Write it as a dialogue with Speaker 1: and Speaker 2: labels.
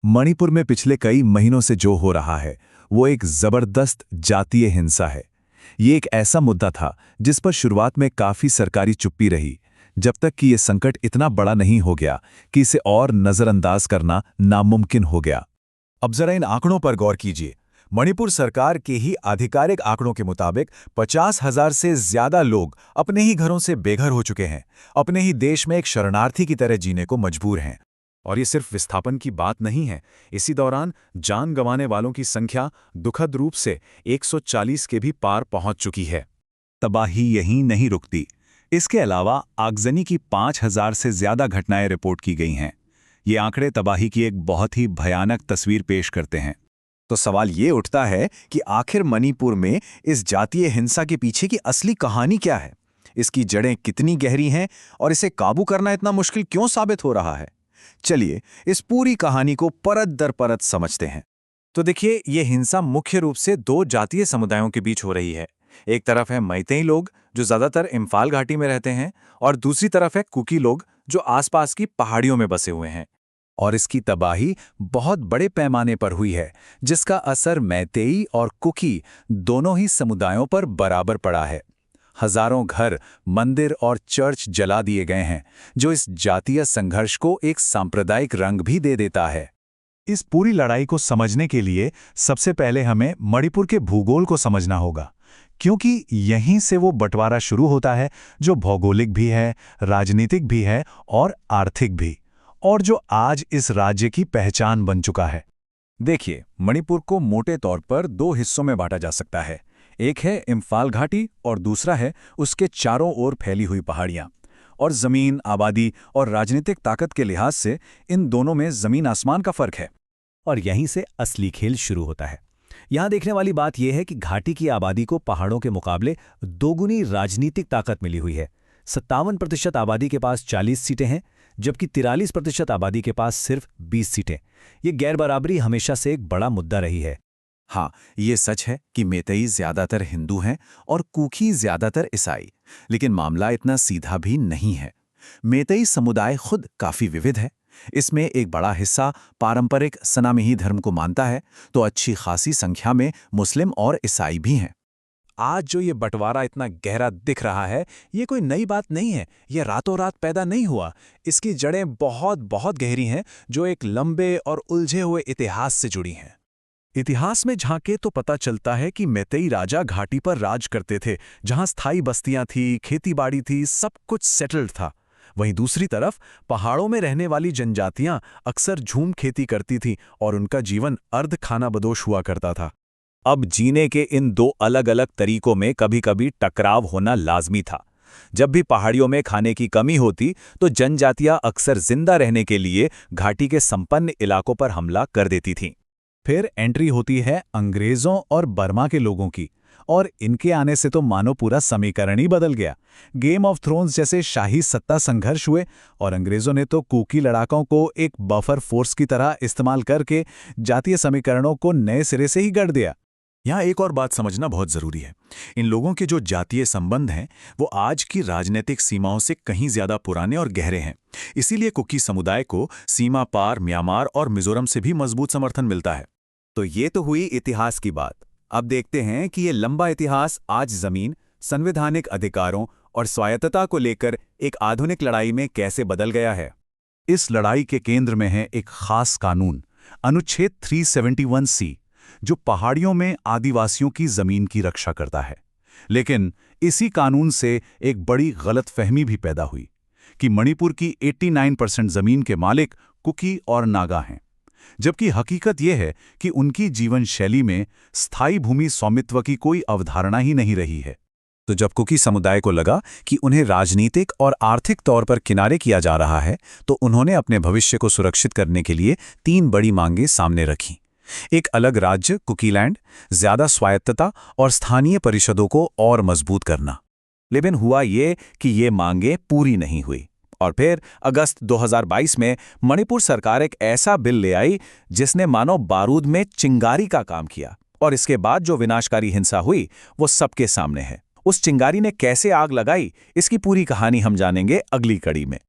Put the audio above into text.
Speaker 1: मणिपुर में पिछले कई महीनों से जो हो रहा है वो एक जबरदस्त जातीय हिंसा है। ये एक ऐसा मुद्दा था जिस पर शुरुआत में काफी सरकारी चुप्पी रही, जब तक कि ये संकट इतना बड़ा नहीं हो गया कि इसे और नजरअंदाज करना नामुमकिन हो गया।
Speaker 2: अब जरा इन आंकड़ों पर गौर कीजिए। मणिपुर सरकार के ही आधिकारिक आंकड़ों के मुताबिक 50,000 से ज्यादा लोग अपने ही घरों से बेघर हो चुके हैं, अपने ही देश में एक शरणार्थी की तरह जीने को मजबूर हैं। और ये सिर्फ विस्थापन की बात नहीं है। इसी दौरान जान गंवाने वालों की संख्या दुखद रूप से 140 के भी पार पहुंच चुकी है।
Speaker 1: तबाही यहीं नहीं रुकती। इसके अलावा आगजनी की 5,000 से ज्यादा घटनाएं रिपोर्ट की गई हैं। ये आंकड़े तबाही की एक बहुत ही भयानक तस्वीर पेश करते हैं।
Speaker 2: तो सवाल ये उठता है कि आखिर मणिपुर में इस जातीय हिंसा के पीछे की असली कहानी क्या है? इसकी जड़ें कितनी गहरी हैं और इसे काबू करना इतना मुश्किल क्यों साबित हो रहा है? चलिए इस पूरी कहानी को परत दर परत समझते हैं। तो देखिए, ये हिंसा मुख्य रूप से दो जातीय समुदायों के बीच हो रही है। एक तरफ है मैतेई लोग जो ज्यादातर इम्फाल घाटी में रहते हैं, और दूसरी तरफ है कुकी लोग जो आसपास की पहाड़ियों में बसे हुए हैं।
Speaker 1: और इसकी तबाही बहुत बड़े पैमाने पर हुई है, जिसका असर मैतेई और कुकी दोनों ही समुदायों पर बराबर पड़ा है। हजारों घर, मंदिर और चर्च जला दिए गए हैं, जो इस जातीय संघर्ष को एक सांप्रदायिक रंग भी दे देता है। इस पूरी लड़ाई को समझने के लिए सबसे पहले हमें मणिपुर के भूगोल को समझना होगा, क्योंकि यहीं से वो बंटवारा शुरू होता है जो भौगोलिक भी है, राजनीतिक भी है और आर्थिक भी, और जो आज इस राज्य की पहचान बन चुका है।
Speaker 2: देखिए, मणिपुर को मोटे तौर पर दो हिस्सों में बांटा जा सकता है। एक है इम्फाल घाटी और दूसरा है उसके चारों ओर फैली हुई पहाड़ियां। और जमीन, आबादी और राजनीतिक ताकत के लिहाज से इन दोनों में जमीन आसमान का फर्क है।
Speaker 3: और यहीं से असली खेल शुरू होता है। यहां देखने वाली बात यह है कि घाटी की आबादी को पहाड़ों के मुकाबले दोगुनी राजनीतिक ताकत मिली हुई है। 57% आबादी के पास 40 सीटें हैं, जबकि 43% आबादी के पास सिर्फ 20 सीटें। ये गैर बराबरी हमेशा से एक बड़ा मुद्दा रही है।
Speaker 2: हाँ, ये सच है कि मैतेई ज्यादातर हिंदू हैं और कुकी ज्यादातर ईसाई, लेकिन मामला इतना सीधा भी नहीं है। मैतेई समुदाय खुद काफी विविध है। इसमें एक बड़ा हिस्सा पारंपरिक सनामिही धर्म को मानता है, तो अच्छी खासी संख्या में मुस्लिम और ईसाई भी हैं। आज जो ये बंटवारा इतना गहरा दिख रहा है, ये कोई नई बात नहीं है। ये रातों रात पैदा नहीं हुआ। इसकी जड़ें बहुत बहुत गहरी हैं, जो एक लंबे और उलझे हुए इतिहास से जुड़ी हैं। इतिहास में झांके तो पता चलता है कि मैतेई राजा घाटी पर राज करते थे, जहां स्थायी बस्तियां थी, खेतीबाड़ी थी, सब कुछ सेटल्ड था। वहीं दूसरी तरफ पहाड़ों में रहने वाली जनजातियां अक्सर झूम खेती करती थीं और उनका जीवन अर्ध खानाबदोश हुआ करता था।
Speaker 1: अब जीने के इन दो अलग अलग तरीकों में कभी कभी टकराव होना लाजमी था। जब भी पहाड़ियों में खाने की कमी होती तो जनजातियां अक्सर जिंदा रहने के लिए घाटी के संपन्न इलाकों पर हमला कर देती थीं। फिर एंट्री होती है अंग्रेजों और बर्मा के लोगों की, और इनके आने से तो मानो पूरा समीकरण ही बदल गया। गेम ऑफ थ्रोन्स जैसे शाही सत्ता संघर्ष हुए, और अंग्रेजों ने तो कुकी लड़ाकों को एक बफर फोर्स की तरह इस्तेमाल करके जातीय समीकरणों को नए सिरे से ही गढ़ दिया।
Speaker 2: यहाँ एक और बात समझना बहुत जरूरी है। इन लोगों के जो जातीय संबंध हैं, वो आज की राजनीतिक सीमाओं से कहीं ज्यादा पुराने और गहरे हैं। इसीलिए कुकी समुदाय को सीमा पार म्यांमार और मिजोरम से भी मजबूत समर्थन मिलता है।
Speaker 1: तो ये तो हुई इतिहास की बात। अब देखते हैं कि ये लंबा इतिहास आज जमीन, संवैधानिक अधिकारों और स्वायत्तता को लेकर एक आधुनिक लड़ाई में कैसे बदल गया है। इस लड़ाई के केंद्र में है एक खास कानून, अनुच्छेद 371C, जो पहाड़ियों में आदिवासियों की जमीन की रक्षा करता है। लेकिन इसी कानून से एक बड़ी गलतफहमी भी पैदा हुई कि मणिपुर की 89% जमीन के मालिक कुकी और नागा हैं, जबकि हकीकत यह है कि उनकी जीवन शैली में स्थायी भूमि स्वामित्व की कोई अवधारणा ही नहीं रही है। तो जब कुकी समुदाय को लगा कि उन्हें राजनीतिक और आर्थिक तौर पर किनारे किया जा रहा है, तो उन्होंने अपने भविष्य को सुरक्षित करने के लिए 3 बड़ी मांगें सामने रखीं। एक अलग राज्य कुकीलैंड, ज्यादा स्वायत्तता और स्थानीय परिषदों को और मजबूत करना। लेकिन हुआ ये कि ये मांगें पूरी नहीं हुई, और फिर अगस्त 2022 में मणिपुर सरकार एक ऐसा बिल ले आई जिसने मानो बारूद में चिंगारी का काम किया। और इसके बाद जो विनाशकारी हिंसा हुई वो सबके सामने है। उस चिंगारी ने कैसे आग लगाई, इसकी पूरी कहानी हम जानेंगे अगली कड़ी में।